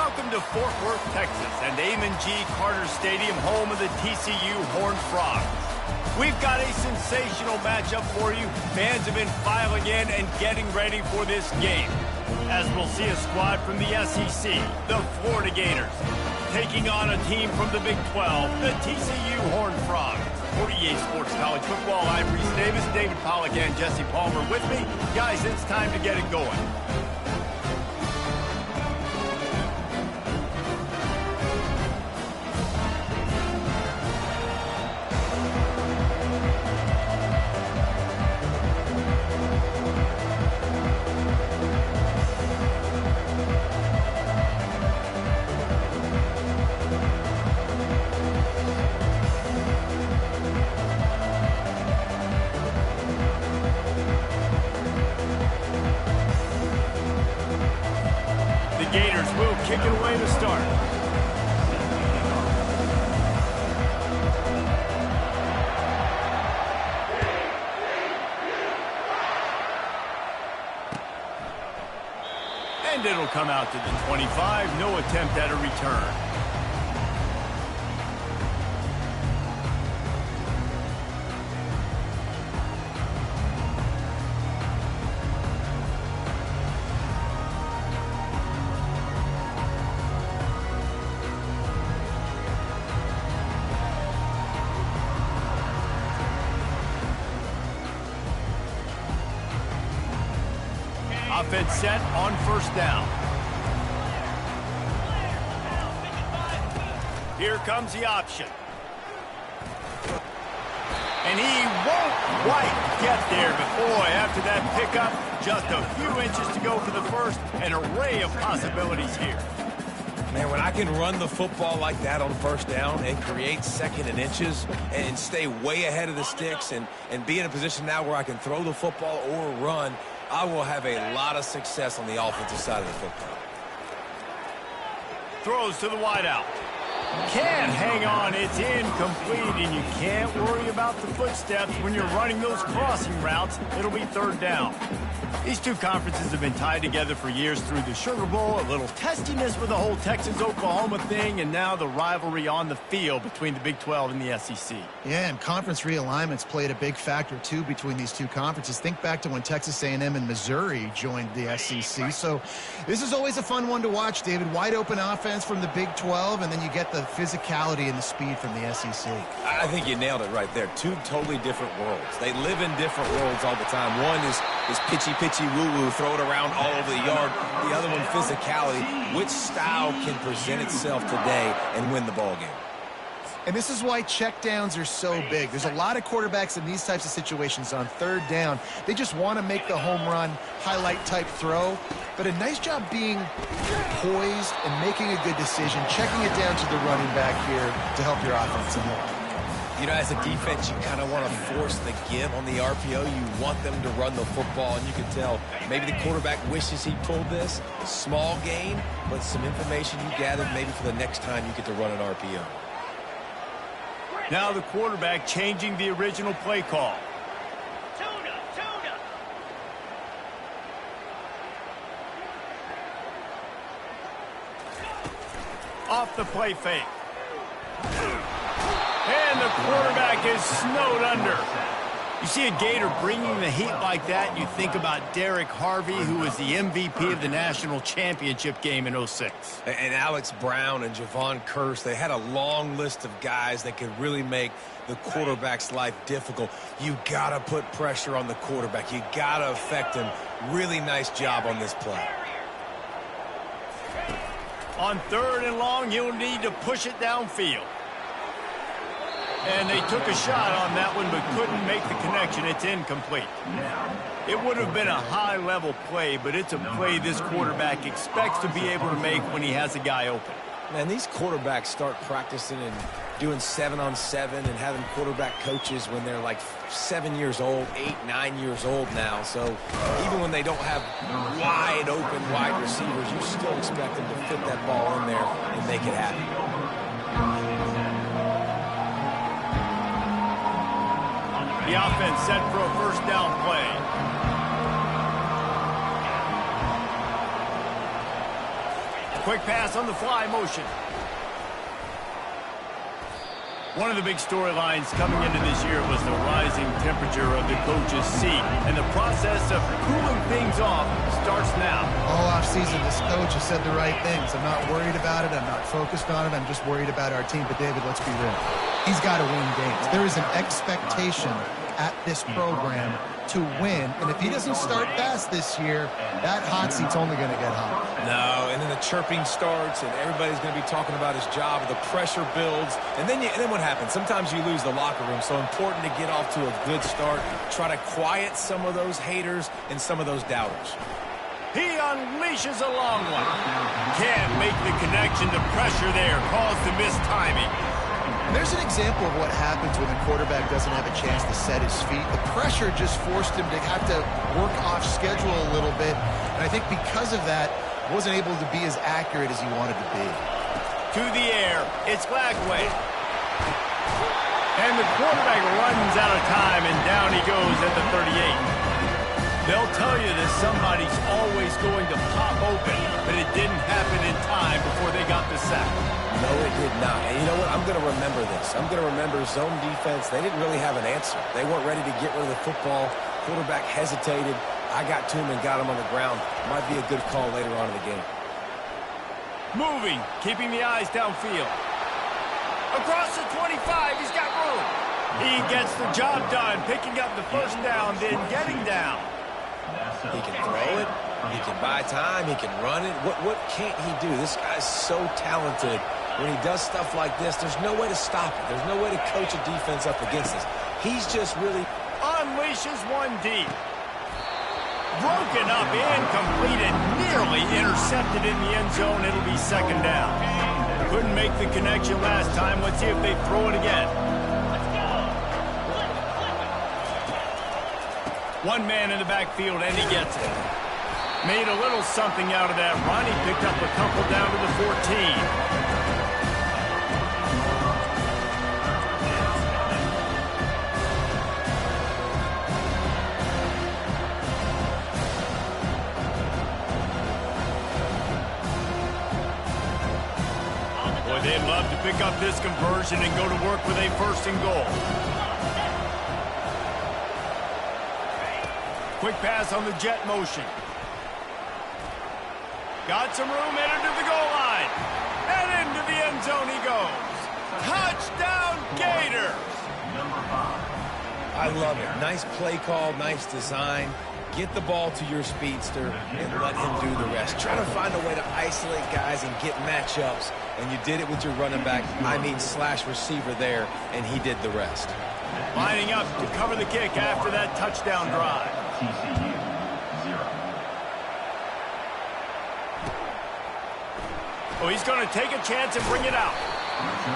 Welcome to Fort Worth, Texas, and Amon G. Carter Stadium, home of the TCU Horned Frogs. We've got a sensational matchup for you. Fans have been filing in and getting ready for this game, as we'll see a squad from the SEC, the Florida Gators, taking on a team from the Big 12, the TCU Horned Frogs. For EA Sports College Football, I'm Reese Davis, David Pollack, and Jesse Palmer with me. Guys, it's time to get it going. Gators will kick it away to start. And it'll come out to the 25. No attempt at a return. Offense set on first down. Here comes the option. And he won't quite get there, but boy, after that pickup, just a few inches to go for the first. An array of possibilities here. Man, when I can run the football like that on first down and create second and inches and stay way ahead of the sticks and be in a position now where I can throw the football or run, I will have a lot of success on the offensive side of the football. Throws to the wideout. Can't hang on. It's incomplete, and you can't worry about the footsteps when you're running those crossing routes. It'll be third down. These two conferences have been tied together for years through the Sugar Bowl, a little testiness with the whole Texas-Oklahoma thing, and now the rivalry on the field between the Big 12 and the SEC. Yeah, and conference realignments played a big factor, too, between these two conferences. Think back to when Texas A&M and Missouri joined the SEC. So this is always a fun one to watch, David. Wide open offense from the Big 12, and then you get the physicality and the speed from the SEC. I think you nailed it right there. Two totally different worlds. They live in different worlds all the time. One is pitchy, woo-woo, throw it around all over the yard. The other one, physicality. Which style can present itself today and win the ball game? And this is why checkdowns are so big. There's a lot of quarterbacks in these types of situations on third down. They just want to make the home run, highlight-type throw. But a nice job being poised and making a good decision, checking it down to the running back here to help your offense along. You know, as a defense, you kind of want to force the give on the RPO. You want them to run the football, and you can tell maybe the quarterback wishes he pulled this. Small gain, but some information you gathered maybe for the next time you get to run an RPO. Now the quarterback changing the original play call. Off the play fake. And the quarterback is snowed under. You see a Gator bringing the heat like that, you think about Derek Harvey, who was the MVP of the national championship game in '06. And Alex Brown and Javon Curse, they had a long list of guys that could really make the quarterback's life difficult. You got to put pressure on the quarterback. You got to affect him. Really nice job on this play. On third and long, he'll need to push it downfield. And they took a shot on that one, but couldn't make the connection. It's incomplete. It would have been a high-level play, but it's a play this quarterback expects to be able to make when he has a guy open. Man, these quarterbacks start practicing and doing 7-on-7 and having quarterback coaches when they're like 7 years old, 8, 9 years old now. So even when they don't have wide-open wide receivers, you still expect them to fit that ball in there and make it happen. The offense set for a first down play. Quick pass on the fly motion. One of the big storylines coming into this year was the rising temperature of the coach's seat, and the process of cooling things off starts now. All offseason, this coach has said the right things. I'm not worried about it. I'm not focused on it. I'm just worried about our team. But, David, let's be real. He's got to win games. There is an expectation at this program to win, and if he doesn't start fast this year, that hot seat's only going to get hot. No, and then the chirping starts, and everybody's going to be talking about his job, and the pressure builds, and then what happens? Sometimes you lose the locker room, so important to get off to a good start, try to quiet some of those haters and some of those doubters. He unleashes a long one. Can't make the connection. The pressure there caused the missed timing. There's an example of what happens when a quarterback doesn't have a chance to set his feet. The pressure just forced him to have to work off schedule a little bit. And I think because of that, wasn't able to be as accurate as he wanted to be. To the air, it's Glagway. And the quarterback runs out of time, and down he goes at the 38. They'll tell you that somebody's always going to pop open, but it didn't happen in time before they got the sack. No, it did not. And you know what? I'm going to remember this. I'm going to remember zone defense. They didn't really have an answer. They weren't ready to get rid of the football. Quarterback hesitated. I got to him and got him on the ground. Might be a good call later on in the game. Moving, keeping the eyes downfield. Across the 25, he's got room. He gets the job done, picking up the first down, then getting down. He can throw it. He can buy time. He can run it. What can't he do? This guy's so talented. When he does stuff like this, there's no way to stop it. There's no way to coach a defense up against this. He's just really... Unleashes one deep. Broken up, incomplete, and nearly intercepted in the end zone. It'll be second down. Couldn't make the connection last time. Let's see if they throw it again. One man in the backfield, and he gets it. Made a little something out of that run. He picked up a couple down to the 14. Boy, they'd love to pick up this conversion and go to work with a first and goal. Quick pass on the jet motion. Got some room, headed to the goal line. And into the end zone he goes. Touchdown, Gators! I love it. Nice play call, nice design. Get the ball to your speedster and let him do the rest. Try to find a way to isolate guys and get matchups. And you did it with your running back, slash receiver there, and he did the rest. Lining up to cover the kick after that touchdown drive. TCU 0. Oh, he's going to take a chance and bring it out.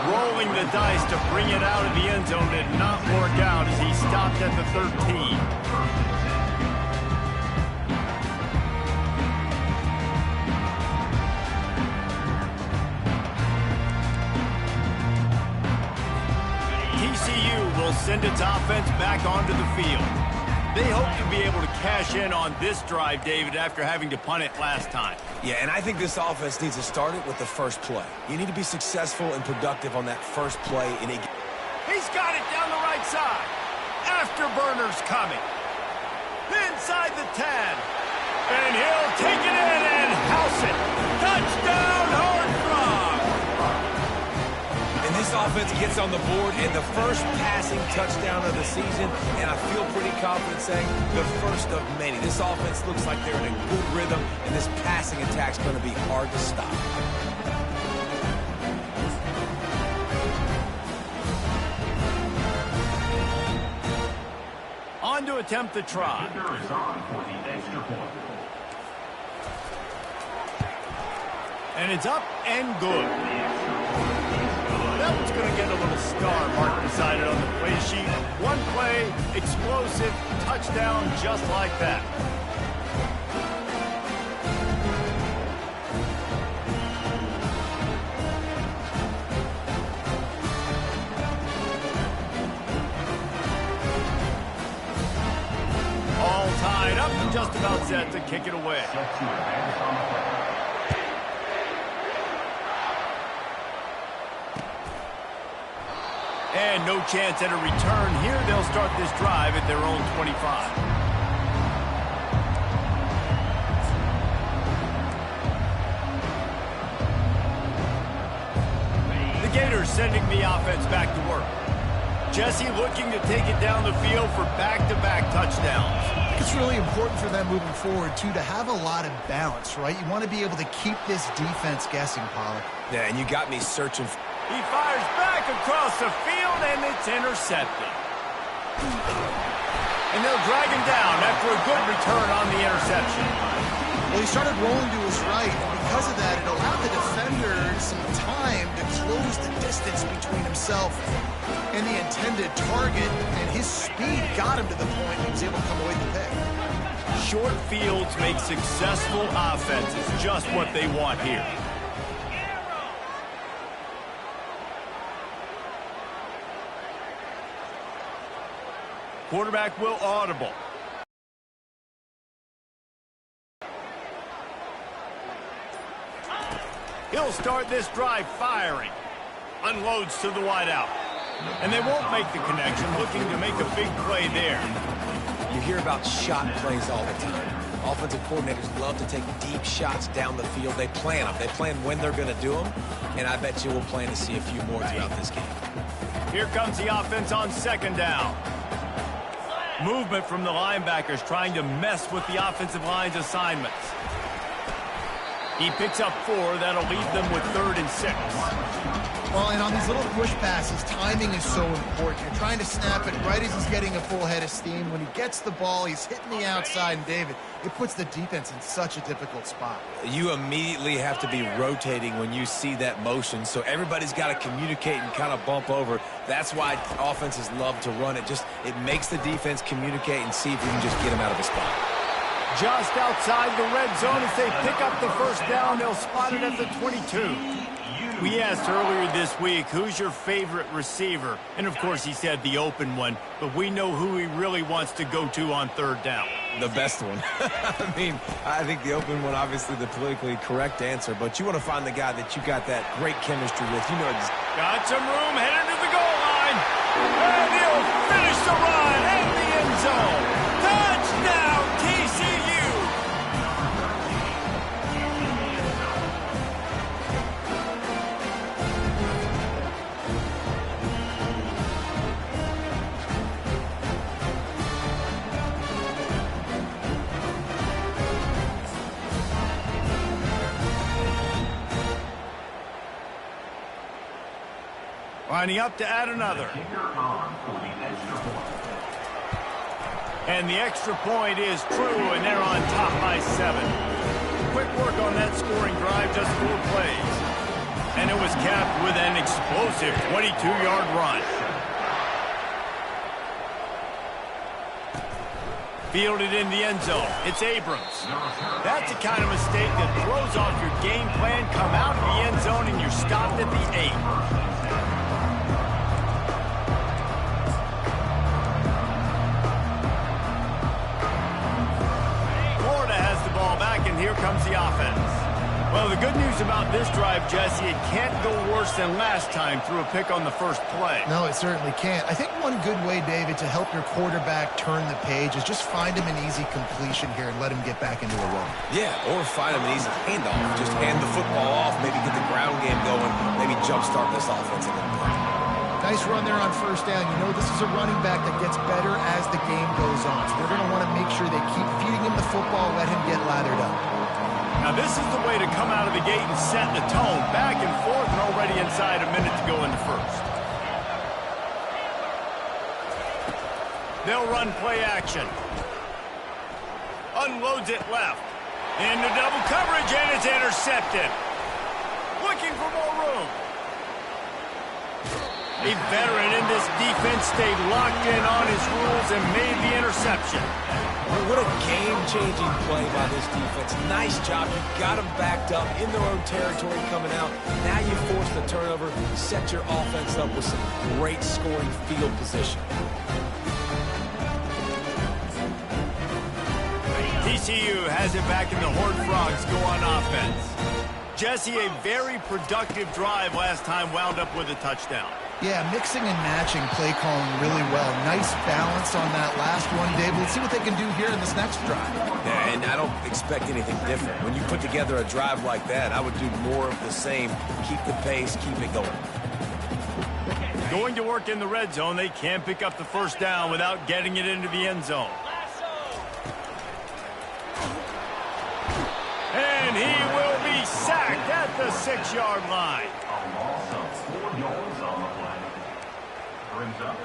Rolling the dice to bring it out of the end zone did not work out as he stopped at the 13. TCU will send its offense back onto the field. They hope to be able to cash in on this drive, David, after having to punt it last time. Yeah, and I think this offense needs to start it with the first play. You need to be successful and productive on that first play. And He's got it down the right side. Afterburner's coming. Inside the 10. And he'll take it in and house it. Touchdown, Horned Frogs! And this offense gets on the board and the first passing touchdown of the season, and I feel pretty confident saying the first of many. This offense looks like they're in a good rhythm, and this passing attack's going to be hard to stop. On to attempt the try. Is on for the extra point. And it's up and good. That one's going to get a little star mark beside it on the play sheet. One play, explosive, touchdown just like that. All tied up and just about set to kick it away. Set to advance on the play. And no chance at a return here. They'll start this drive at their own 25. The Gators sending the offense back to work. Jesse looking to take it down the field for back-to-back touchdowns. It's really important for them moving forward, too, to have a lot of balance, right? You want to be able to keep this defense guessing, Pollard. Yeah, and you got me searching. He fires back across the field, and it's intercepted. And they'll drag him down after a good return on the interception. Well, he started rolling to his right, and because of that, it allowed the defender some time to close the distance between himself and the intended target, and his speed got him to the point he was able to come away with the pick. Short fields make successful offenses just what they want here. Quarterback will audible. He'll start this drive firing. Unloads to the wideout. And they won't make the connection, looking to make a big play there. You hear about shot plays all the time. Offensive coordinators love to take deep shots down the field. They plan them. They plan when they're going to do them. And I bet you we'll plan to see a few more throughout this game. Here comes the offense on second down. Movement from the linebackers trying to mess with the offensive line's assignments. He picks up 4. That'll leave them with 3rd and 6. Well, and on these little push passes, timing is so important. You're trying to snap it right as he's getting a full head of steam. When he gets the ball, he's hitting the outside, and David, it puts the defense in such a difficult spot. You immediately have to be rotating when you see that motion, so everybody's got to communicate and kind of bump over. That's why offenses love to run it. It makes the defense communicate and see if we can just get him out of the spot. Just outside the red zone as they pick up the first down. They'll spot it at the 22. We asked earlier this week, who's your favorite receiver? And, of course, he said the open one, but we know who he really wants to go to on 3rd down. The best one. I mean, I think the open one, obviously the politically correct answer, but you want to find the guy that you got that great chemistry with. You know, got some room, headed to the goal line. And he'll finish the run in the end zone. Touchdown, TCU! Lining up to add another. And the extra point is true, and they're on top by 7. Quick work on that scoring drive, just 4 plays. And it was capped with an explosive 22-yard run. Fielded in the end zone. It's Abrams. That's the kind of mistake that throws off your game plan. Come out of the end zone, and you're stopped at the 8. Here comes the offense. Well, the good news about this drive, Jesse, it can't go worse than last time through a pick on the first play. No, it certainly can't. I think one good way, David, to help your quarterback turn the page is just find him an easy completion here and let him get back into a run. Yeah, or find him an easy handoff. Just hand the football off, maybe get the ground game going, maybe jumpstart this offense a little bit. Nice run there on first down. You know, this is a running back that gets better as the game goes on. So they're going to want to make sure they keep feeding him the football, let him get lathered up. Now, this is the way to come out of the gate and set the tone. Back and forth and already inside a minute to go in the first. They'll run play action. Unloads it left. Into double coverage, and it's intercepted. Looking for more room. A veteran in this defense stayed locked in on his rules and made the interception. What a game-changing play by this defense. Nice job. You got them backed up in their own territory coming out. Now you force the turnover, set your offense up with some great scoring field position. TCU has it back and the Horned Frogs go on offense. Jesse, a very productive drive last time wound up with a touchdown. Yeah, mixing and matching play calling really well. Nice balance on that last one, Dave. Let's see what they can do here in this next drive. Yeah, and I don't expect anything different. When you put together a drive like that, I would do more of the same. Keep the pace, keep it going. Going to work in the red zone. They can't pick up the first down without getting it into the end zone. And he will be sacked at the 6-yard line. A loss of 4 yards on the play. Brings up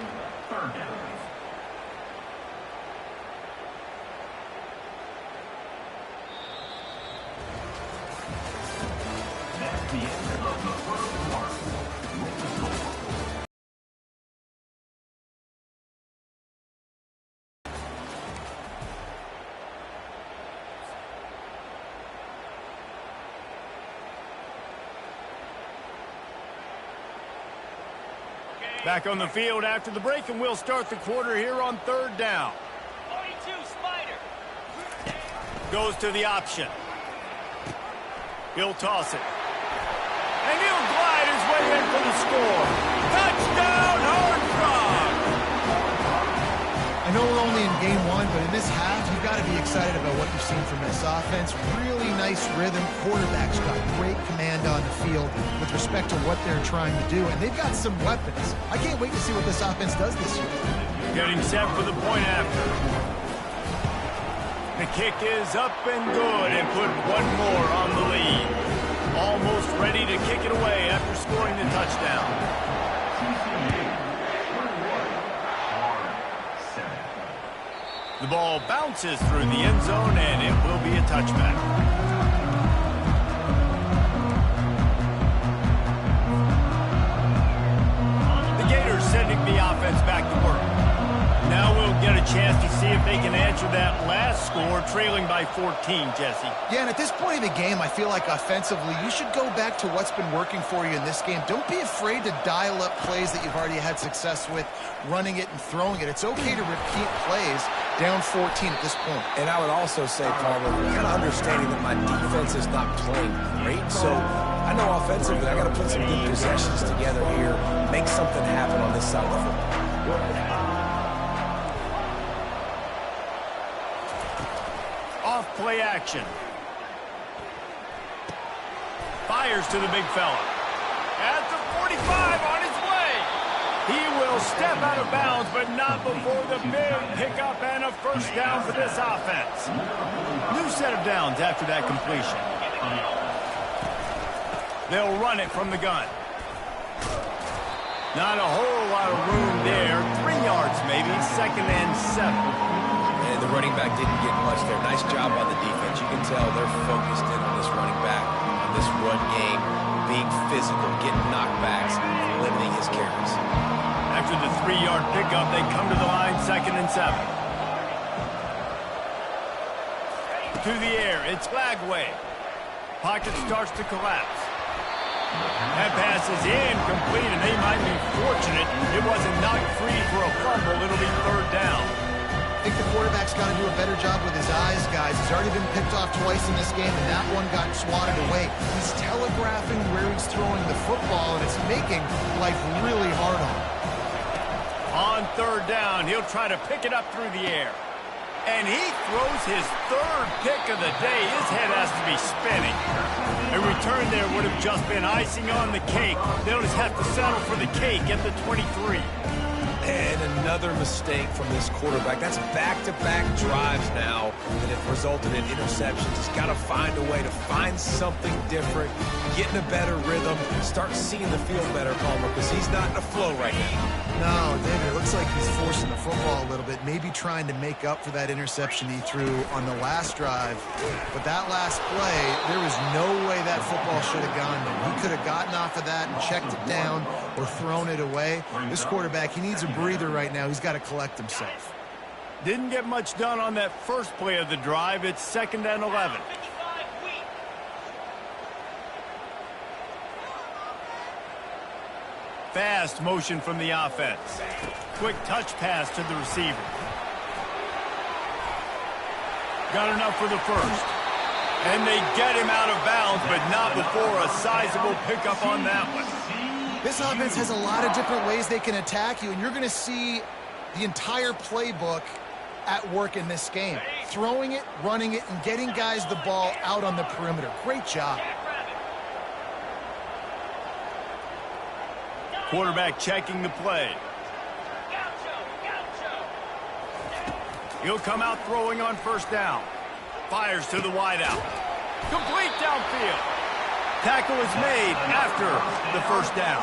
3rd down. That's the end of the first quarter. With the score. Back on the field after the break, and we'll start the quarter here on 3rd down. 42, Spider. Goes to the option. He'll toss it. And he'll glide his way in for the score. Touchdown, Horned Frogs! I know we're only in game 1, but in this half, you've got to be excited about what you've seen from this offense. Really nice rhythm. Quarterback's got great command on the field with respect to what they're trying to do, and they've got some weapons. I can't wait to see what this offense does this year. Getting set for the point after. The kick is up and good, and put one more on the lead. Almost ready to kick it away after scoring the touchdown. The ball bounces through the end zone, and it will be a touchback. The Gators sending the offense back to work. Now we'll get a chance to see if they can answer that last score, trailing by 14, Jesse. Yeah, and at this point in the game, I feel like offensively, you should go back to what's been working for you in this game. Don't be afraid to dial up plays that you've already had success with, running it and throwing it. It's okay to repeat plays down 14 at this point. And I would also say, Palmer, kind of understanding that my defense is not playing great, so I know offensively I got to put some good possessions together here, make something happen on this side of the football. Off play action. Fires to the big fella. At the 45 on his way. He will step out of bounds, but not before the big pickup and a first down for this offense. New set of downs after that completion. They'll run it from the gun. Not a whole lot of room there. 3 yards maybe, 2nd and 7. And the running back didn't get much there. Nice job on the defense. You can tell they're focused in on this running back, on this run game, being physical, getting knockbacks, and limiting his carries. After the 3-yard pickup, they come to the line, 2nd and 7. To the air, it's Lagway. Pocket starts to collapse. That pass is incomplete, and they might be fortunate it wasn't knocked free for a fumble. It'll be 3rd down. I think the quarterback's got to do a better job with his eyes, guys. He's already been picked off twice in this game, and that one got swatted away. He's telegraphing where he's throwing the football, and it's making life really hard on him. On 3rd down, he'll try to pick it up through the air. And he throws his 3rd pick of the day. His head has to be spinning. A return there would have just been icing on the cake. They'll just have to settle for the cake at the 23. And another mistake from this quarterback. That's back-to-back drives now that have resulted in interceptions. He's got to find a way to find something different, get in a better rhythm, start seeing the field better, Palmer, because he's not in a flow right now. No, David, it looks like he's forcing the football a little bit, maybe trying to make up for that interception he threw on the last drive. But that last play, there was no way that football should have gone there. He could have gotten off of that and checked it down or thrown it away. This quarterback, he needs a breather right now. He's got to collect himself. Didn't get much done on that first play of the drive. It's 2nd and 11. Fast motion from the offense. Quick touch pass to the receiver. Got enough for the first. And they get him out of bounds, but not before a sizable pickup on that one. This offense has a lot of different ways they can attack you, and you're going to see the entire playbook at work in this game. Throwing it, running it, and getting guys the ball out on the perimeter. Great job. Quarterback checking the play. He'll come out throwing on first down. Fires to the wideout. Complete downfield. Tackle is made after the first down.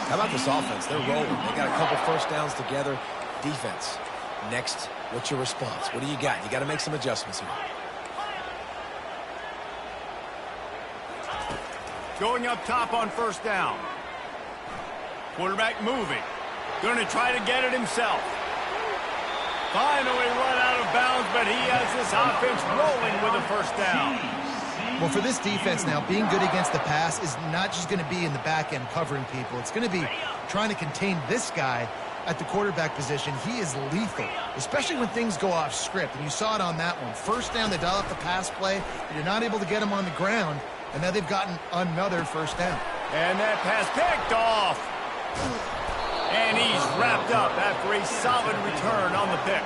How about this offense? They're rolling. They got a couple first downs together. Defense. Next, what's your response? What do you got? You got to make some adjustments here. Going up top on first down. Quarterback moving. Going to try to get it himself. Finally run out of bounds, but he has this offense rolling with a first down. Well, for this defense now, being good against the pass is not just going to be in the back end covering people. It's going to be trying to contain this guy at the quarterback position. He is lethal, especially when things go off script. And you saw it on that one. First down, they dial up the pass play. You're not able to get him on the ground, and now they've gotten another first down. And that pass picked off. And he's wrapped up after a solid return on the pick.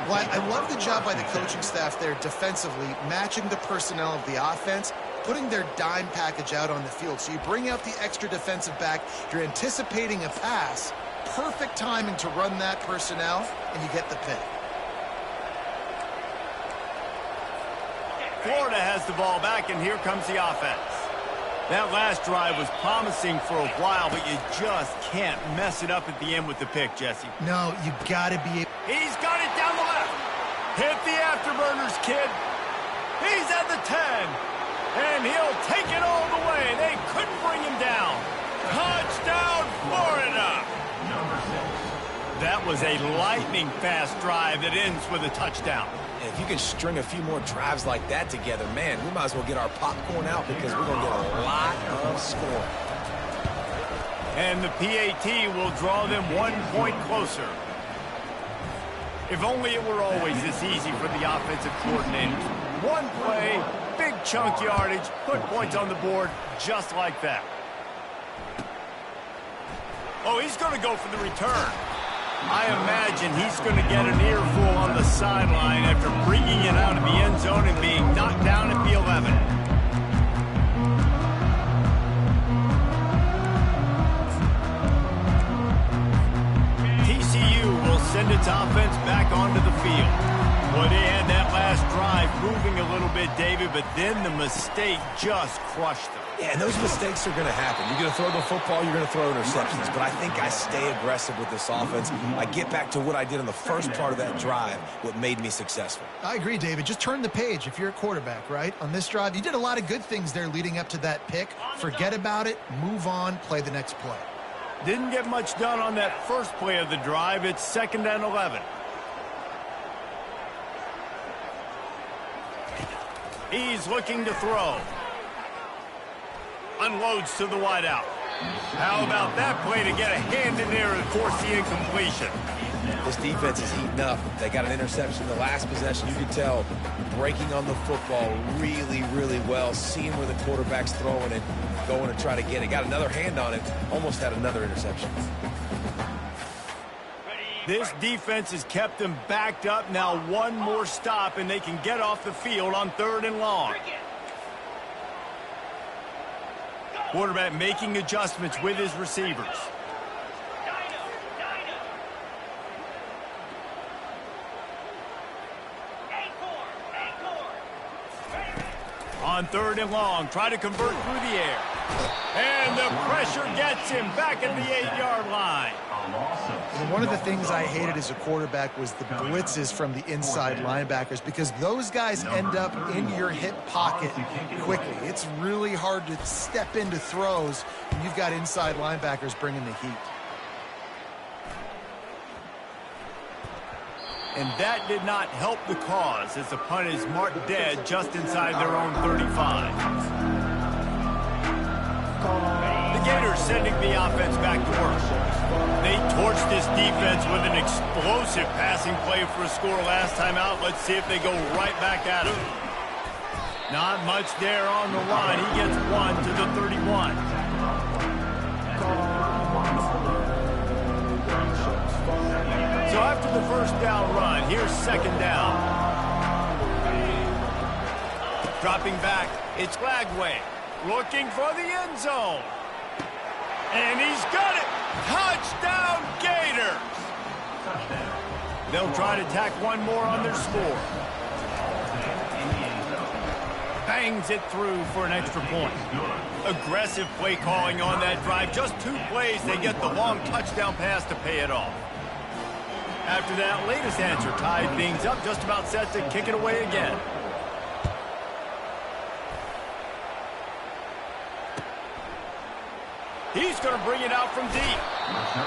Well, I love the job by the coaching staff there defensively, matching the personnel of the offense, putting their dime package out on the field. So you bring out the extra defensive back, you're anticipating a pass, perfect timing to run that personnel, and you get the pick. Florida has the ball back, and here comes the offense. That last drive was promising for a while, but you just can't mess it up at the end with the pick, Jesse. No, you got to be... He's got it down the left. Hit the afterburners, kid. He's at the 10. And he'll take it all the way. They couldn't bring him down. Touchdown, Florida. That was a lightning-fast drive that ends with a touchdown. And if you can string a few more drives like that together, man, we might as well get our popcorn out because we're going to get a lot of scoring. And the PAT will draw them 1 point closer. If only it were always this easy for the offensive coordinators. One play, big chunk yardage, put points on the board just like that. Oh, he's going to go for the return. I imagine he's going to get an earful on the sideline after bringing it out of the end zone and being knocked down at the 11. TCU will send its offense back onto the field. Well, they had that last drive moving a little bit, David, but then the mistake just crushed them. Yeah, and those mistakes are going to happen. You're going to throw the football, you're going to throw interceptions. But I think I stay aggressive with this offense. I get back to what I did in the first part of that drive, what made me successful. I agree, David. Just turn the page if you're a quarterback, right? On this drive, you did a lot of good things there leading up to that pick. Forget about it, move on, play the next play. Didn't get much done on that first play of the drive. It's 2nd and 11. He's looking to throw. Unloads to the wideout. How about that play to get a hand in there and force the incompletion? This defense is heating up. They got an interception the last possession. You could tell breaking on the football really, really well, seeing where the quarterback's throwing it, going to try to get it. Got another hand on it, almost had another interception. This defense has kept them backed up. Now one more stop, and they can get off the field on 3rd and long. Quarterback making adjustments with his receivers. On 3rd and long, try to convert through the air. And the pressure gets him back at the 8-yard line. And one of the things I hated as a quarterback was the blitzes from the inside linebackers, because those guys end up in your hip pocket quickly. It's really hard to step into throws when you've got inside linebackers bringing the heat. And that did not help the cause as the punt is marked dead just inside their own 35. The Gators sending the offense back to work. They torched this defense with an explosive passing play for a score last time out. Let's see if they go right back at him. Not much there on the line. He gets 1 to the 31. the first down run. Here's second down. Dropping back, it's Glagway. Looking for the end zone. And he's got it. Touchdown, Gators. They'll try to tack one more on their score. Bangs it through for an extra point. Aggressive play calling on that drive. Just 2 plays, they get the long touchdown pass to pay it off. After that latest answer tied things up, just about set to kick it away again. He's going to bring it out from deep.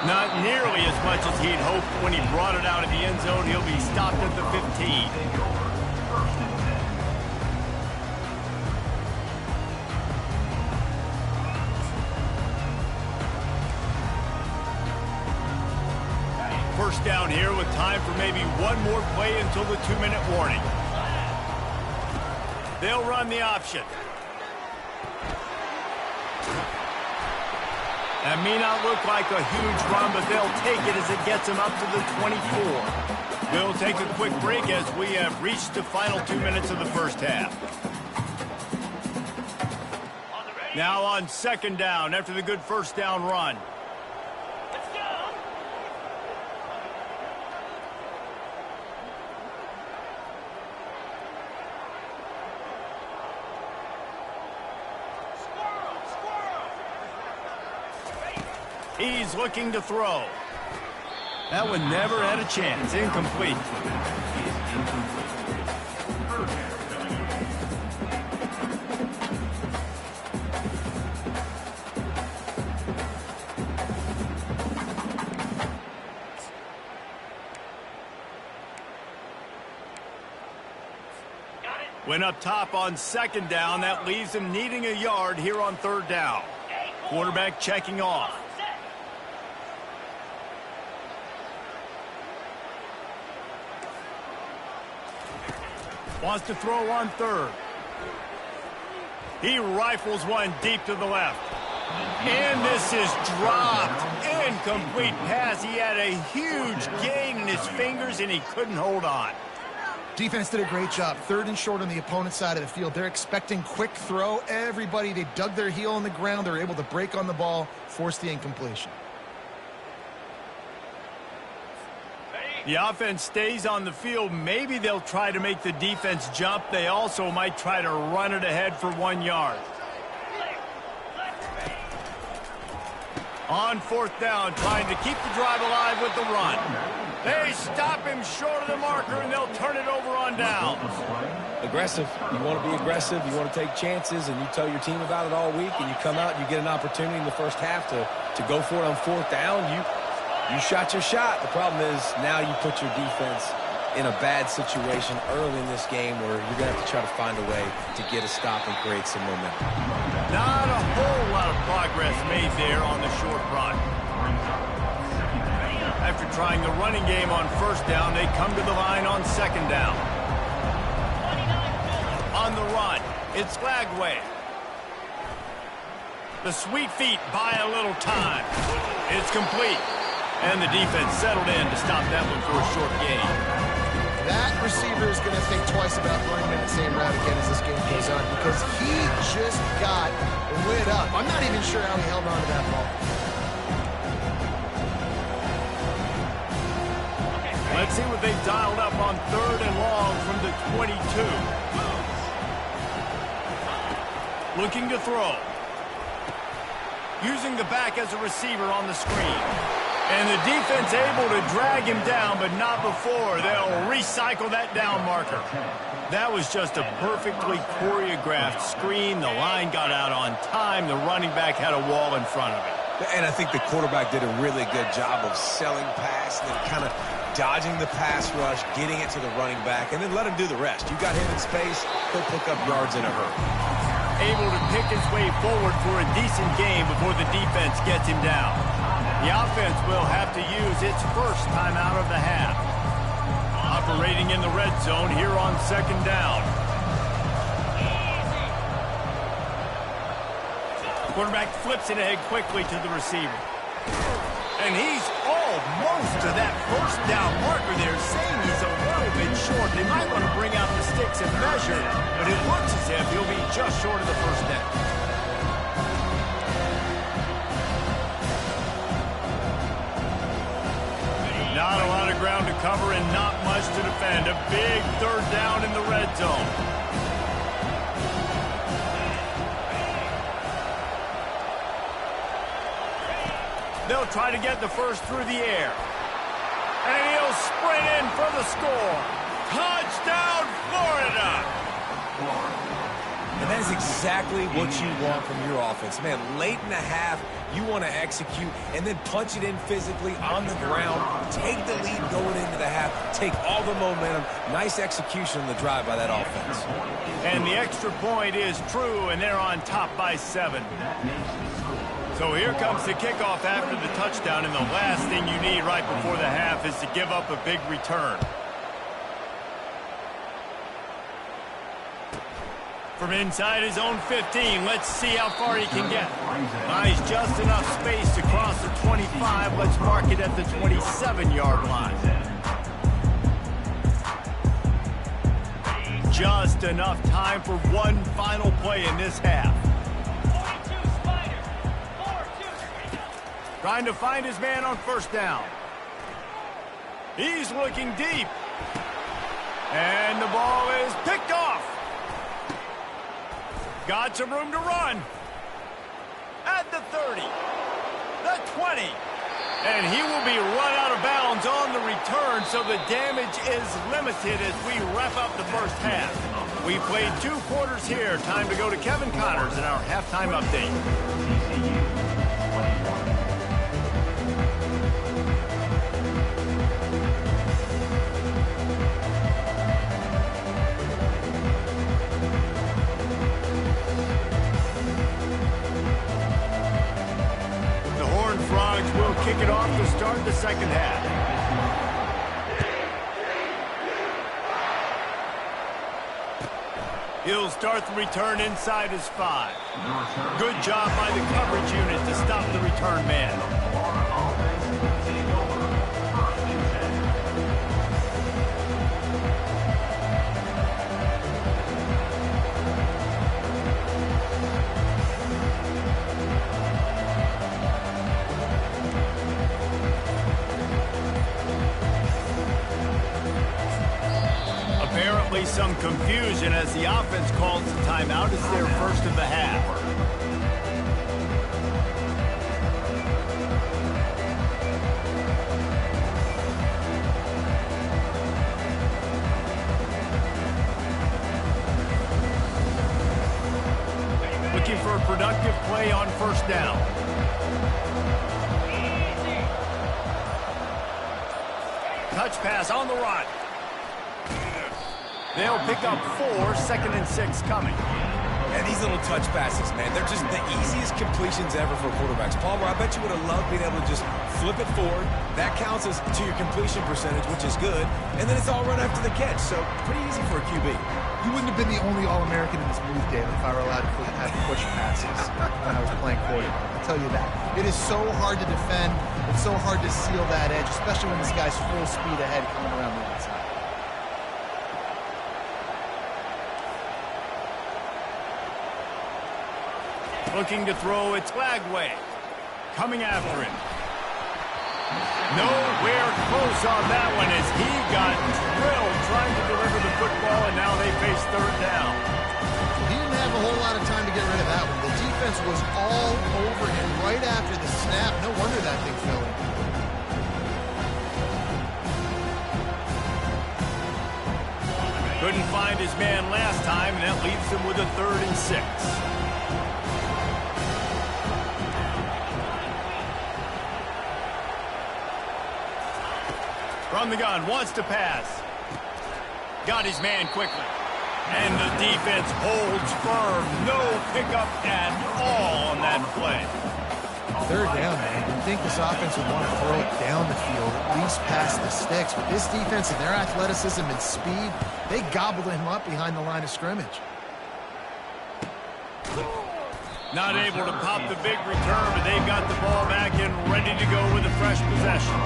Not nearly as much as he'd hoped when he brought it out of the end zone. He'll be stopped at the 15. First down here with time for maybe one more play until the 2-minute warning. They'll run the option. That may not look like a huge run, but they'll take it as it gets them up to the 24. We'll take a quick break as we have reached the final 2 minutes of the first half. Now on second down after the good first down run. Let's go. He's looking to throw. That one never had a chance. Incomplete. Went up top on second down. That leaves him needing a yard here on third down. Quarterback checking off. Wants to throw on third. He rifles one deep to the left. And this is dropped. Incomplete pass. He had a huge gain in his fingers, and he couldn't hold on. Defense did a great job. Third and short on the opponent's side of the field. They're expecting quick throw. Everybody, they dug their heel on the ground. They're able to break on the ball, force the incompletion. The offense stays on the field. Maybe they'll try to make the defense jump. They also might try to run it ahead for 1 yard. On fourth down, trying to keep the drive alive with the run. They stop him short of the marker, and they'll turn it over on down. Aggressive. You want to be aggressive. You want to take chances, and you tell your team about it all week, and you come out and you get an opportunity in the first half to go for it on fourth down. You shot your shot. The problem is now you put your defense in a bad situation early in this game where you're going to have to try to find a way to get a stop and create some momentum. Not a whole lot of progress made there on the short run. After trying the running game on first down, they come to the line on second down. On the run, it's Glagway. The sweet feet buy a little time. It's complete. And the defense settled in to stop that one for a short gain. That receiver is going to think twice about running that same route again as this game goes on because he just got lit up. I'm not even sure how he held on to that ball. Let's see what they've dialed up on third and long from the 22. Looking to throw. Using the back as a receiver on the screen. And the defense able to drag him down, but not before. They'll recycle that down marker. That was just a perfectly choreographed screen. The line got out on time. The running back had a wall in front of it. And I think the quarterback did a really good job of selling pass and then kind of dodging the pass rush, getting it to the running back, and then let him do the rest. You got him in space, he'll pick up yards in a hurry. Able to pick his way forward for a decent game before the defense gets him down. The offense will have to use its first timeout of the half. Operating in the red zone here on second down. Quarterback flips it ahead quickly to the receiver. And he's almost to that first down marker there, saying he's a little bit short. They might want to bring out the sticks and measure, but it looks as if he'll be just short of the first down. Not a lot of ground to cover and not much to defend. A big third down in the red zone. They'll try to get the first through the air. And he'll sprint in for the score. Touchdown, Florida! And that is exactly what you want from your offense. Man, late in the half, you want to execute and then punch it in physically on the ground. Take the lead going into the half. Take all the momentum. Nice execution on the drive by that offense. And the extra point is true, and they're on top by 7. So here comes the kickoff after the touchdown, and the last thing you need right before the half is to give up a big return. From inside his own 15, let's see how far he can get. Nice, just enough space to cross the 25. Let's mark it at the 27-yard line. Just enough time for one final play in this half. Trying to find his man on first down. He's looking deep. And the ball is picked off. Got some room to run. At the 30. The 20. And he will be run out of bounds on the return, so the damage is limited as we wrap up the first half. We played 2 quarters here. Time to go to Kevin Connors in our halftime update. Kick it off to start the second half. He'll start the return inside his 5. Good job by the coverage unit to stop the return man. Some confusion as the offense calls the timeout. It's their first of the half. Looking for a productive play on first down. Touch pass on the run. They'll pick up 4, 2nd and 6 coming. And these little touch passes, man, they're just the easiest completions ever for quarterbacks. Palmer, I bet you would have loved being able to just flip it forward. That counts as to your completion percentage, which is good. And then it's all run after the catch, so pretty easy for a QB. You wouldn't have been the only All-American in this move, David, if I were allowed to have push passes when I was playing quarterback. I'll tell you that. It is so hard to defend. It's so hard to seal that edge, especially when this guy's full speed ahead coming around the outside. Looking to throw, it's Lagway. Coming after him. Nowhere close on that one as he got drilled trying to deliver the football, and now they face third down. He didn't have a whole lot of time to get rid of that one. The defense was all over him right after the snap. No wonder that thing fell in. Couldn't find his man last time, and that leaves him with a 3rd and 6. From the gun, wants to pass. Got his man quickly. And the defense holds firm. No pickup at all on that play. 3rd down, man. You'd think this offense would want to throw it down the field, at least past the sticks. But this defense and their athleticism and speed, they gobbled him up behind the line of scrimmage. Not able to pop the big return, but they've got the ball back and ready to go with a fresh possession.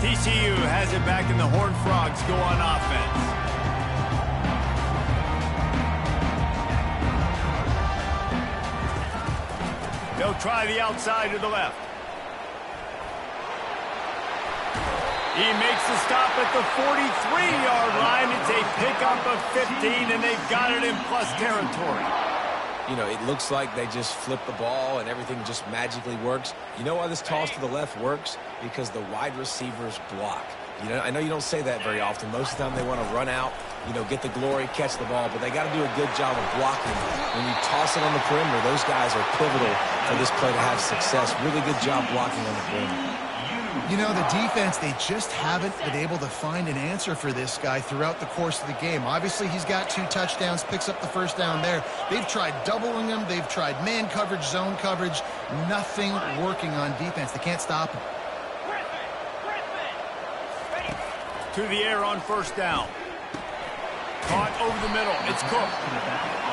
TCU has it back, and the Horned Frogs go on offense. They'll try the outside to the left. He makes the stop at the 43-yard line. It's a pickup of 15, and they've got it in plus territory. You know, it looks like they just flip the ball and everything just magically works. You know why this toss to the left works? Because the wide receivers block. You know, I know you don't say that very often. Most of the time they want to run out, you know, get the glory, catch the ball, but they got to do a good job of blocking. When you toss it on the perimeter, those guys are pivotal for this play to have success. Really good job blocking on the perimeter. You know, the defense, they just haven't been able to find an answer for this guy throughout the course of the game. Obviously, he's got 2 touchdowns, picks up the first down there. They've tried doubling him. They've tried man coverage, zone coverage. Nothing working on defense. They can't stop him. To the air on first down. Caught over the middle. It's Cook.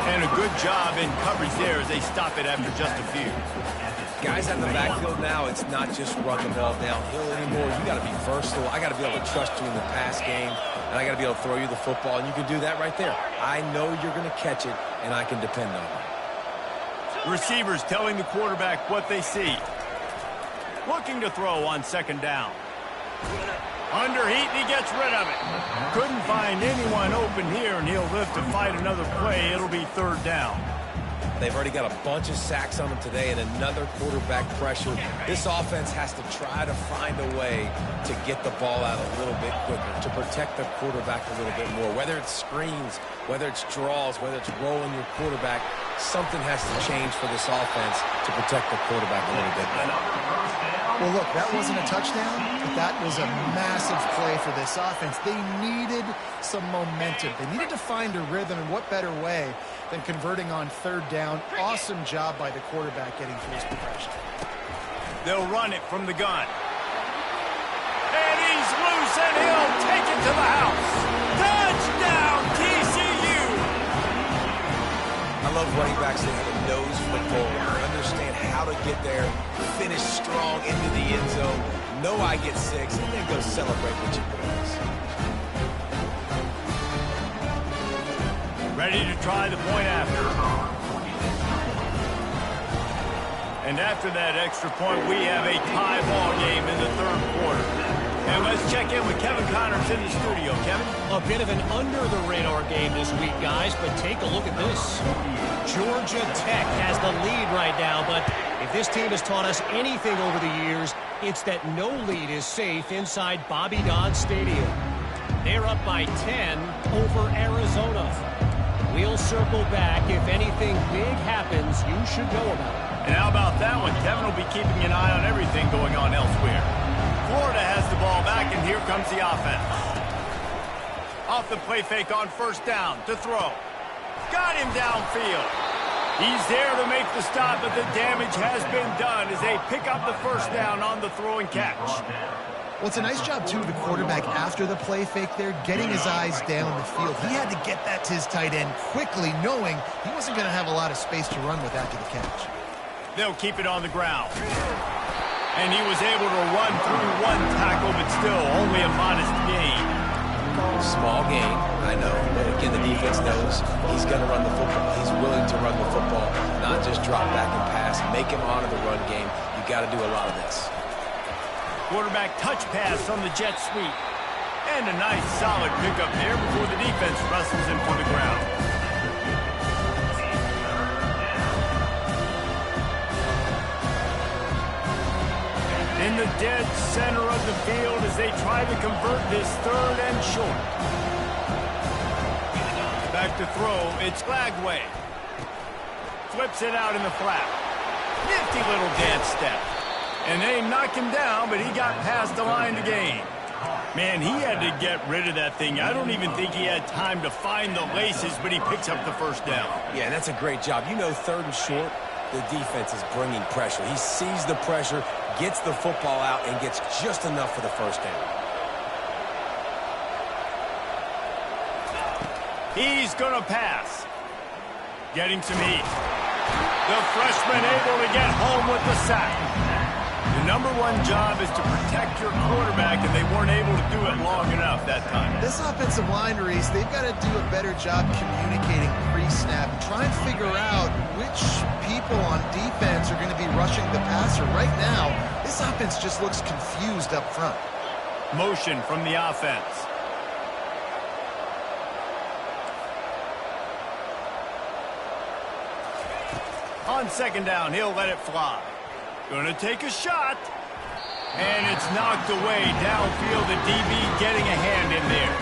And a good job in coverage there as they stop it after just a few. Guys out in the backfield now, it's not just run the ball downhill anymore. You got to be versatile. I got to be able to trust you in the pass game, and I got to be able to throw you the football, and you can do that right there. I know you're going to catch it, and I can depend on it. Receivers telling the quarterback what they see. Looking to throw on second down. Under heat, and he gets rid of it. Couldn't find anyone open here, and he'll live to fight another play. It'll be third down. They've already got a bunch of sacks on them today and another quarterback pressure. This offense has to try to find a way to get the ball out a little bit quicker, to protect the quarterback a little bit more. Whether it's screens, whether it's draws, whether it's rolling your quarterback, something has to change for this offense to protect the quarterback a little bit more. Well, look, that wasn't a touchdown, but that was a massive play for this offense. They needed some momentum. They needed to find a rhythm, and what better way than converting on third down. Awesome job by the quarterback getting through his progression. They'll run it from the gun. And he's loose, and he'll take it to the house. Touchdown, TCU! I love running backs that have a nose for the ball. Understand how to get there, finish strong into the end zone, know I get 6, and then go celebrate with your boys. Ready to try the point after. And after that extra point, we have a tie ball game in the third quarter. And let's check in with Kevin Connors in the studio. Kevin? A bit of an under-the-radar game this week, guys, but take a look at this. Georgia Tech has the lead right now, but if this team has taught us anything over the years, it's that no lead is safe inside Bobby Dodd Stadium. They're up by 10 over Arizona. We'll circle back. If anything big happens, you should know about it. And how about that one? Kevin will be keeping an eye on everything going on elsewhere. Florida has the ball back, and here comes the offense. Off the play fake on first down to throw. Got him downfield. He's there to make the stop, but the damage has been done as they pick up the first down on the throw and catch. Well, it's a nice job, too, the quarterback after the play fake there, getting his eyes down the field. He had to get that to his tight end quickly, knowing he wasn't going to have a lot of space to run with after the catch. They'll keep it on the ground. And he was able to run through one tackle, but still only a modest gain. Small gain, I know, but again, the defense knows he's going to run the football. He's willing to run the football, not just drop back and pass. Make him honor the run game. You got to do a lot of this. Quarterback touch pass on the jet sweep. And a nice solid pickup there before the defense wrestles him to the ground. In the dead center of the field as they try to convert this third and short. Back to throw, it's Glagway. Flips it out in the flat. Nifty little dance step. And they knock him down, but he got past the line to gain. Man, he had to get rid of that thing. I don't even think he had time to find the laces, but he picks up the first down. Yeah, that's a great job. You know, third and short, the defense is bringing pressure. He sees the pressure, gets the football out, and gets just enough for the first down. He's going to pass. Getting some heat. The freshman able to get home with the sack. The #1 job is to protect your quarterback, and they weren't able to do it long enough that time. This offensive line, Reese, they've got to do a better job communicating pre-snap and try and figure out which people on defense are going to be rushing the passer. Right now, this offense just looks confused up front. Motion from the offense. On second down, he'll let it fly. Gonna take a shot. And it's knocked away downfield. The DB getting a hand in there.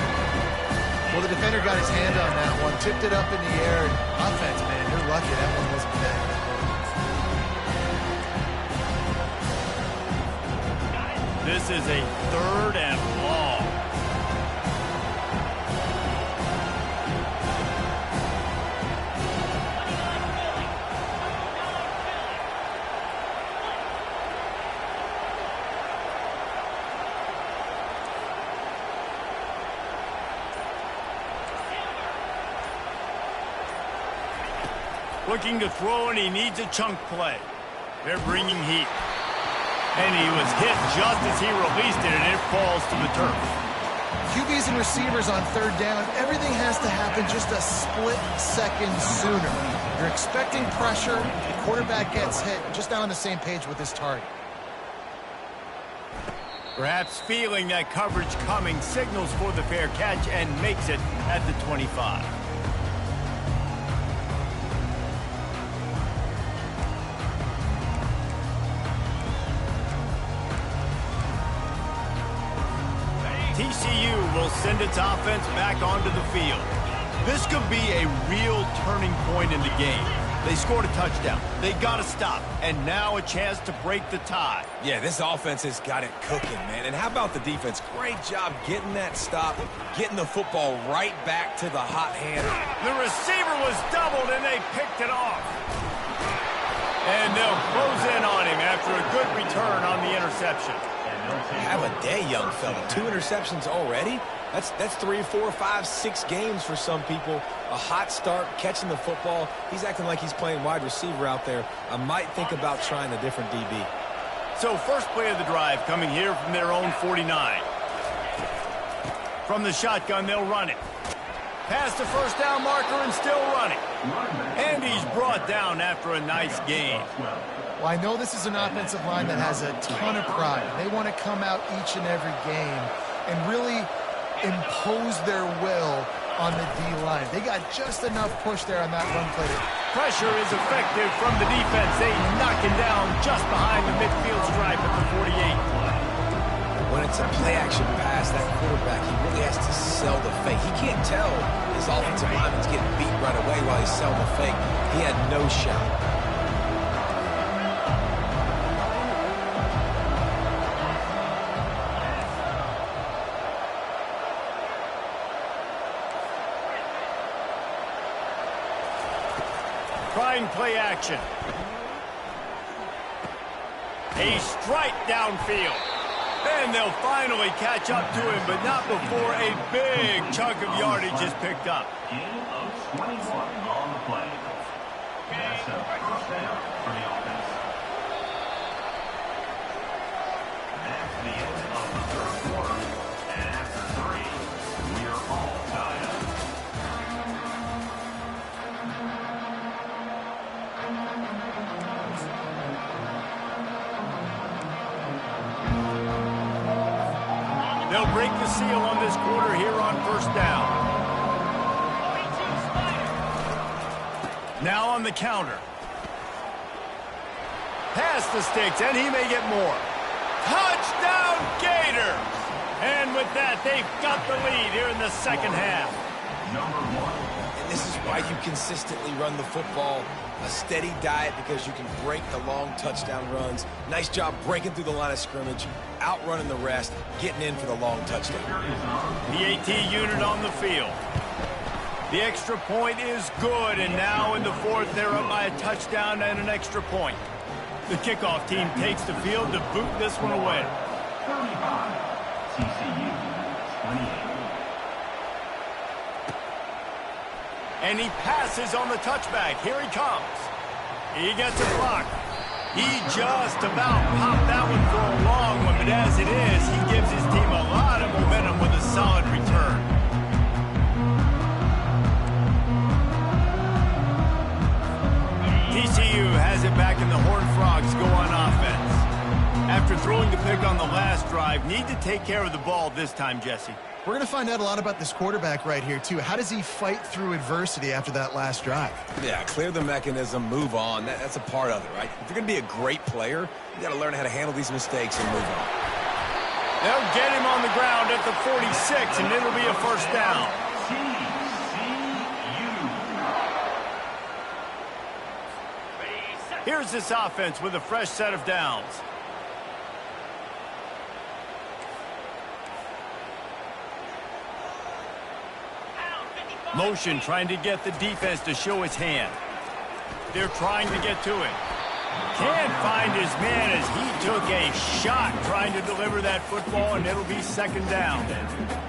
Well, the defender got his hand on that one, tipped it up in the air. And offense, man, you're lucky that one wasn't bad. This is a 3rd and long. Looking to throw, and he needs a chunk play. They're bringing heat. And he was hit just as he released it, and it falls to the turf. QBs and receivers on 3rd down, everything has to happen just a split second sooner. You're expecting pressure, the quarterback gets hit, just not on the same page with his target. Perhaps feeling that coverage coming, signals for the fair catch and makes it at the 25. TCU will send its offense back onto the field. This could be a real turning point in the game. They scored a touchdown. They got to stop. And now a chance to break the tie. Yeah, this offense has got it cooking, man. And how about the defense? Great job getting that stop, getting the football right back to the hot hand. The receiver was doubled, and they picked it off. And they'll close in on him after a good return on the interception. Have a day, young fella. 2 interceptions already? That's 3, 4, 5, 6 games for some people. A hot start, catching the football. He's acting like he's playing wide receiver out there. I might think about trying a different DB. So first play of the drive coming here from their own 49. From the shotgun, they'll run it. Past the first down marker and still running. And he's brought down after a nice gain. Well, I know this is an offensive line that has a ton of pride. They want to come out each and every game and really impose their will on the D-line. They got just enough push there on that run play. Pressure is effective from the defense. They knock him down just behind the midfield stripe at the 48. When it's a play-action pass, that quarterback, he really has to sell the fake. He can't tell his offensive lineman's getting beat right away while he's selling the fake. He had no shot. Trying play action. A strike downfield. And they'll finally catch up to him, but not before a big chunk of yardage is picked up. Gain of 21 on the play. That's a first down for the offense. That's the end of the 3rd quarter. And after 3, we are all tied up. They'll break the seal on this quarter here on first down. Now on the counter. Past the sticks, and he may get more. Touchdown, Gators! And with that, they've got the lead here in the second half. Number 1. And this is why you consistently run the football. A steady diet because you can break the long touchdown runs. Nice job breaking through the line of scrimmage, outrunning the rest, getting in for the long touchdown. The AT unit on the field. The extra point is good, and now in the 4th, they're up by a touchdown and an extra point. The kickoff team takes the field to boot this one away. 35. TCU 28. And he passes on the touchback. Here he comes. He gets a block. He just about popped that one for a long one, but as it is, he gives his team a lot of momentum with a solid return. TCU has it back and the Horned Frogs go on offense. After throwing the pick on the last drive, need to take care of the ball this time, Jesse. We're going to find out a lot about this quarterback right here, too. How does he fight through adversity after that last drive? Yeah, clear the mechanism, move on. That's a part of it, right? If you're going to be a great player, you got to learn how to handle these mistakes and move on. They'll get him on the ground at the 46, and it'll be a first down. Here's this offense with a fresh set of downs. Motion trying to get the defense to show his hand. They're trying to get to it. Can't find his man as he took a shot trying to deliver that football, and it'll be second down.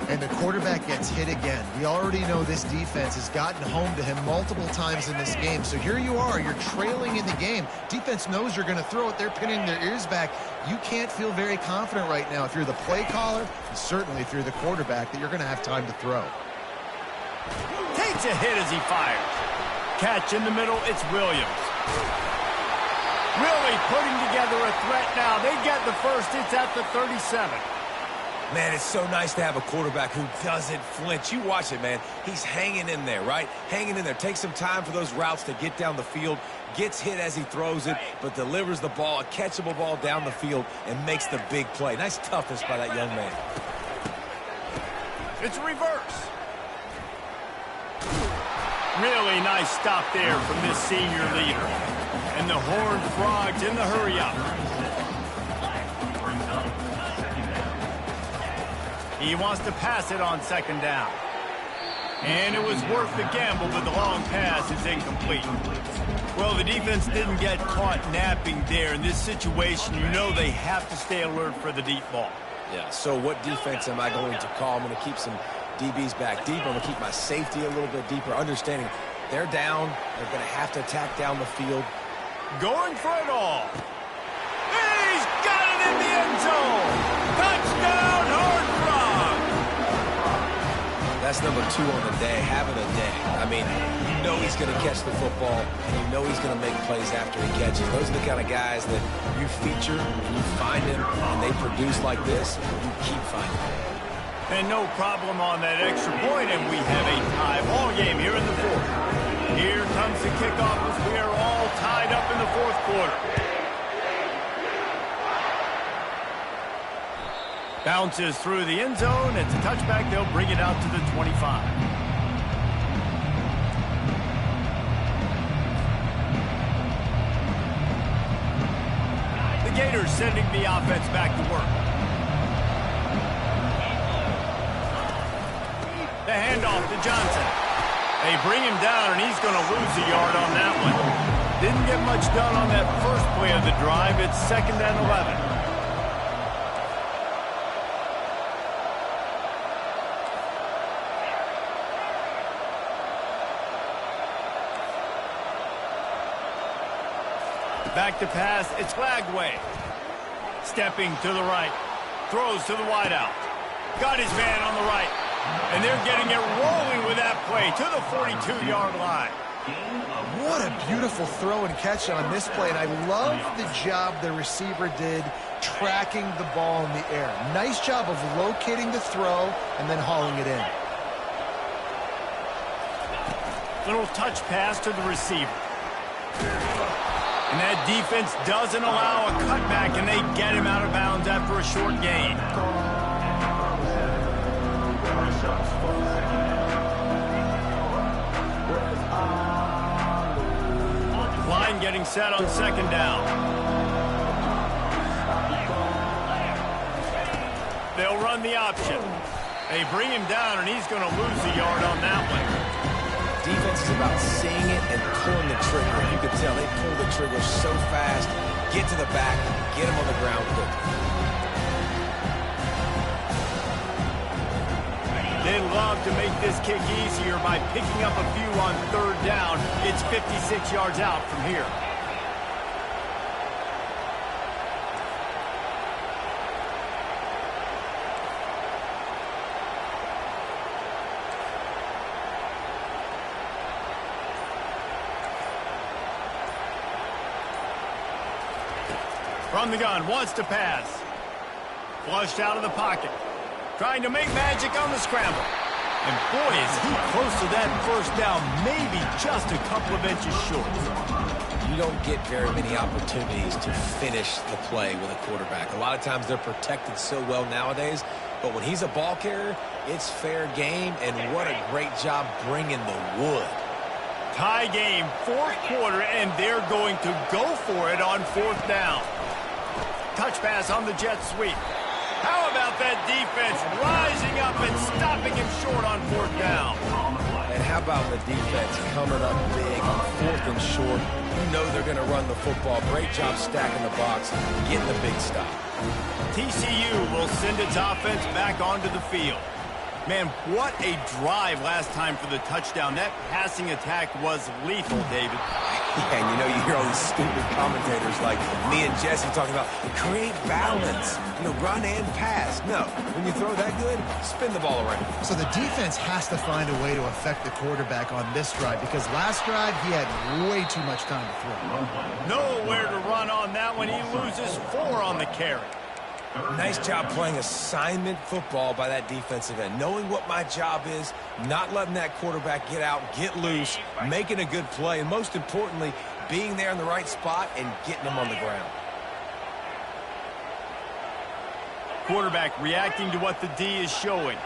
And the quarterback gets hit again. We already know this defense has gotten home to him multiple times in this game. So here you are, you're trailing in the game. Defense knows you're going to throw it. They're pinning their ears back. You can't feel very confident right now if you're the play caller, and certainly if you're the quarterback, that you're going to have time to throw. Takes a hit as he fires. Catch in the middle, it's Williams. Really putting together a threat now. They get the first. It's at the 37. Man, it's so nice to have a quarterback who doesn't flinch. You watch it, man. He's hanging in there, right? Hanging in there. Takes some time for those routes to get down the field. Gets hit as he throws it, but delivers the ball, a catchable ball down the field, and makes the big play. Nice toughness by that young man. It's a reverse. Really nice stop there from this senior leader. And the Horned Frogs in the hurry-up. He wants to pass it on second down. And it was worth the gamble, but the long pass is incomplete. Well, the defense didn't get caught napping there. In this situation, you know they have to stay alert for the deep ball. Yeah, so what defense am I going to call? I'm going to keep some DBs back deep. I'm going to keep my safety a little bit deeper, understanding they're down. They're going to have to attack down the field. Going for it all. He's got it in the end zone. Touchdown, Horned Frogs. That's number 2 on the day, having a day. I mean, you know he's going to catch the football, and you know he's going to make plays after he catches. Those are the kind of guys that you feature, and you find them, and they produce like this, you keep finding them. And no problem on that extra point, and we have a tie ball game here in the fourth. Here comes the kickoff as we are all tied up in the fourth quarter. Bounces through the end zone. It's a touchback. They'll bring it out to the 25. The Gators sending the offense back to work. The handoff to Johnson. They bring him down, and he's going to lose a yard on that one. Didn't get much done on that first play of the drive. It's second and 11. Back to pass. It's Lagway. Stepping to the right. Throws to the wideout. Got his man on the right. And they're getting it rolling with that play to the 42-yard line. What a beautiful throw and catch on this play. And I love the job the receiver did tracking the ball in the air. Nice job of locating the throw and then hauling it in. Little touch pass to the receiver. And that defense doesn't allow a cutback, and they get him out of bounds after a short gain. Line getting set on second down. They'll run the option. They bring him down, and he's going to lose a yard on that one. Defense is about seeing it and pulling the trigger. You can tell they pull the trigger so fast, get to the back, get him on the ground quickly. They love to make this kick easier by picking up a few on third down. It's 56 yards out from here. From the gun, wants to pass. Flushed out of the pocket. Trying to make magic on the scramble. And boy, is he close to that first down, maybe just a couple of inches short. You don't get very many opportunities to finish the play with a quarterback. A lot of times they're protected so well nowadays, but when he's a ball carrier, it's fair game, and what a great job bringing the wood. Tie game, fourth quarter, and they're going to go for it on fourth down. Touch pass on the jet sweep. How about that defense rising up and stopping him short on fourth down? And how about the defense coming up big on fourth and short? You know they're going to run the football. Great job stacking the box, getting the big stop. TCU will send its offense back onto the field. Man, what a drive last time for the touchdown. That passing attack was lethal, David. Yeah, and you know, you hear all these stupid commentators like me and Jesse talking about create balance, run and pass. No, when you throw that good, spin the ball around. So the defense has to find a way to affect the quarterback on this drive because last drive he had way too much time to throw. Nowhere to run on that one. He loses 4 on the carry. Nice job playing assignment football by that defensive end. Knowing what my job is, not letting that quarterback get out, get loose, making a good play, and most importantly, being there in the right spot and getting him on the ground. Quarterback reacting to what the D is showing.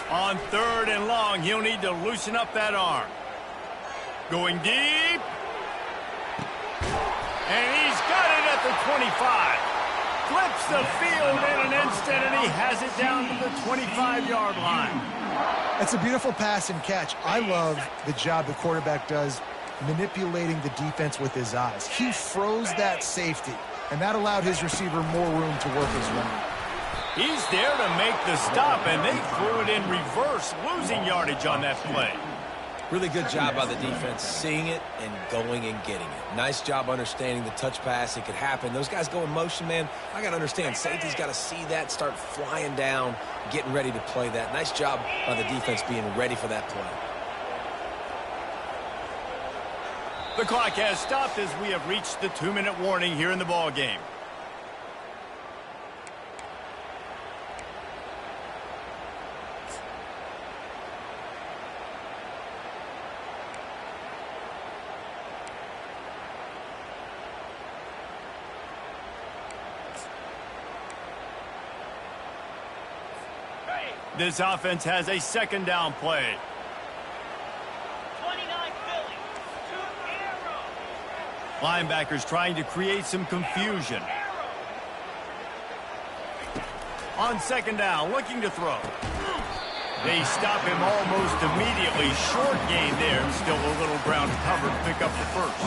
On third and long, he'll need to loosen up that arm. Going deep. And he's got it at the 25. Flips the field in an instant, and he has it down to the 25-yard line. That's a beautiful pass and catch. I love the job the quarterback does manipulating the defense with his eyes. He froze that safety, and that allowed his receiver more room to work his run. He's there to make the stop, and they threw it in reverse, losing yardage on that play. Really good job by the defense, seeing it and going and getting it. Nice job understanding the touch pass. It could happen. Those guys go in motion, man. I got to understand, safety's got to see that, start flying down, getting ready to play that. Nice job by the defense being ready for that play. The clock has stopped as we have reached the 2-minute warning here in the ball game. This offense has a second down play. 29 Philly. 2 arrows. Linebackers trying to create some confusion. On second down, looking to throw. They stop him almost immediately. Short gain there. Still a little ground covered to pick up the first.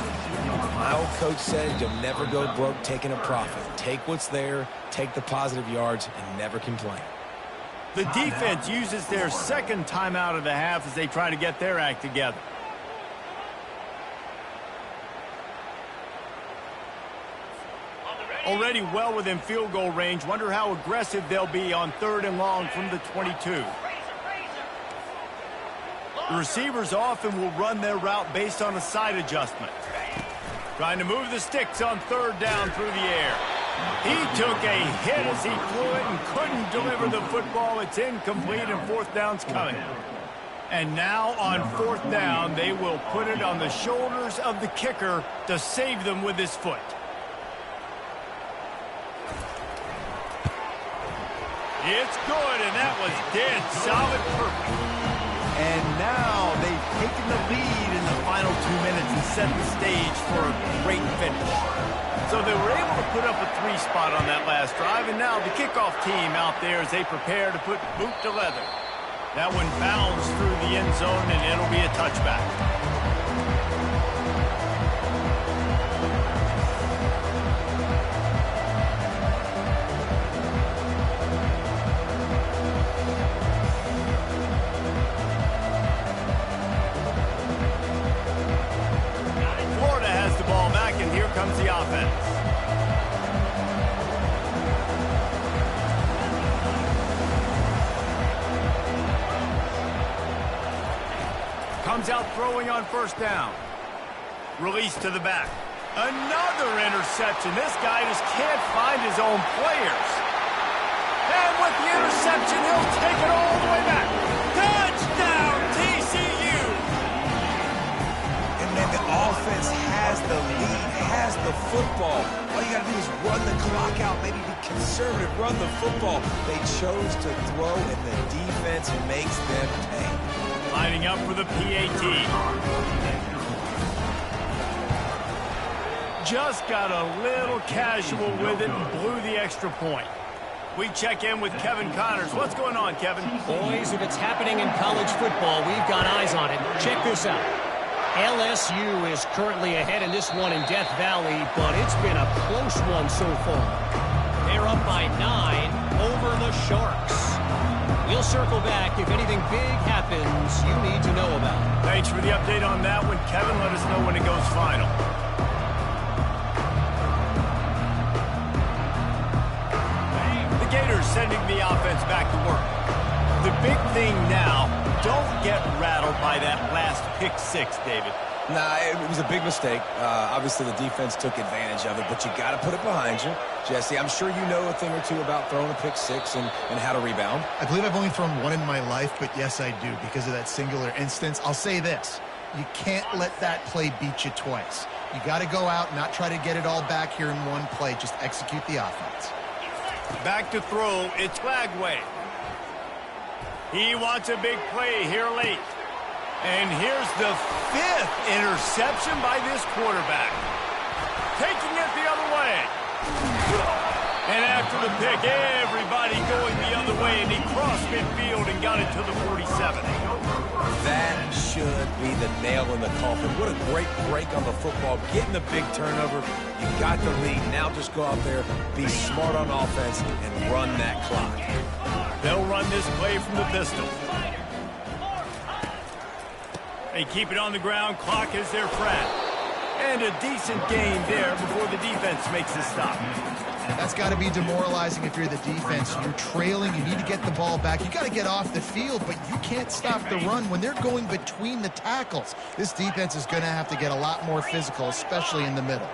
My old coach said you'll never go broke taking a profit. Take what's there, take the positive yards, and never complain. The defense uses their second timeout of the half as they try to get their act together. Already well within field goal range. Wonder how aggressive they'll be on third and long from the 22. The receivers often will run their route based on a side adjustment. Trying to move the sticks on third down through the air. He took a hit as he threw it and couldn't deliver the football. It's incomplete and fourth down's coming. And now on fourth down, they will put it on the shoulders of the kicker to save them with his foot. It's good, and that was dead solid perfect. And now they've taken the lead in the final 2 minutes and set the stage for a great finish. So they were able to put up a 3 spot on that last drive, and now the kickoff team out there as they prepare to put boot to leather. That one bounds through the end zone, and it'll be a touchback. the offense. Comes out throwing on first down. Release to the back. Another interception. This guy just can't find his own players. And with the interception, he'll take it all the way back. Touchdown, TCU! And man, the offense has the lead, has the football. All you got to do is run the clock out, maybe be conservative, run the football. They chose to throw, and the defense makes them pay. Lining up for the PAT. Just got a little casual with it and blew the extra point. We check in with Kevin Connors. What's going on, Kevin? Boys, if it's happening in college football, we've got eyes on it. Check this out. LSU is currently ahead in this one in Death Valley, but it's been a close one so far. They're up by 9 over the Sharks. We'll circle back if anything big happens you need to know about. Thanks for the update on that one, Kevin. Let us know when it goes final. The Gators sending the offense back to work. The big thing now, don't get rattled by that last pick six, David. Nah, it was a big mistake. Obviously, the defense took advantage of it, but you got to put it behind you. Jesse, I'm sure you know a thing or two about throwing a pick six and how to rebound. I believe I've only thrown one in my life, but yes, I do because of that singular instance. I'll say this. You can't let that play beat you twice. You got to go out, not try to get it all back here in one play. Just execute the offense. Back to throw, it's Flagway. He wants a big play here late. And here's the 5th interception by this quarterback. Taking it the other way. And after the pick, everybody going the other way, and he crossed midfield and got it to the 47. That should be the nail in the coffin. What a great break on the football. Getting the big turnover. You got the lead. Now just go out there, be smart on offense, and run that clock. They'll run this play from the pistol. They keep it on the ground. Clock is their friend. And a decent gain there before the defense makes a stop. That's got to be demoralizing if you're the defense. You're trailing. You need to get the ball back. You got to get off the field, but you can't stop the run when they're going between the tackles. This defense is going to have to get a lot more physical, especially in the middle.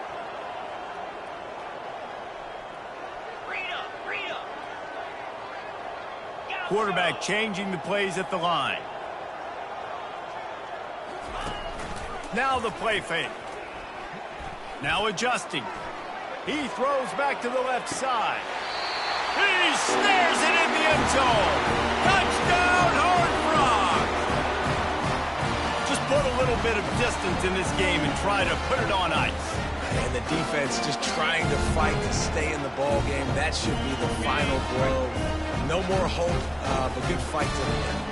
Quarterback changing the plays at the line. Now the play fake. Now adjusting. He throws back to the left side. He snares it in the end zone. Touchdown, Horned Frogs! Just put a little bit of distance in this game and try to put it on ice. And the defense just trying to fight to stay in the ball game. That should be the final blow. No more hope, but good fight to the end.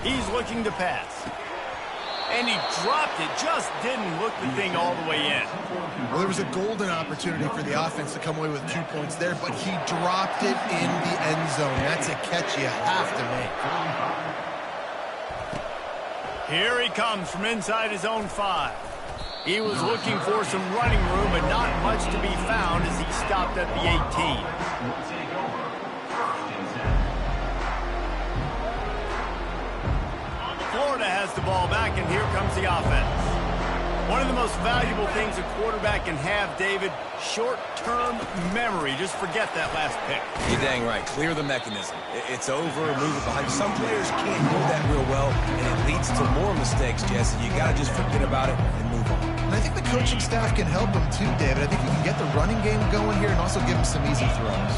He's looking to pass. And he dropped it, just didn't look the thing all the way in. Well, there was a golden opportunity for the offense to come away with 2 points there, but he dropped it in the end zone. That's a catch you have to make. Here he comes from inside his own 5. He was looking for some running room, but not much to be found as he stopped at the 18. Florida has the ball back, and here comes the offense. One of the most valuable things a quarterback can have, David, short-term memory. Just forget that last pick. You're dang right. Clear the mechanism. It's over, move it behind. Some players can't do that real well, and it leads to more mistakes, Jesse. You got to just forget about it and move on. And I think the coaching staff can help him too, David. I think you can get the running game going here and also give him some easy throws.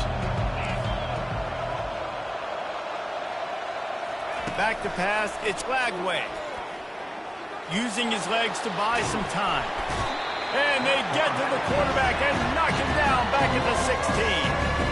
Back to pass, it's Flagway. Using his legs to buy some time. And they get to the quarterback and knock him down back at the 16.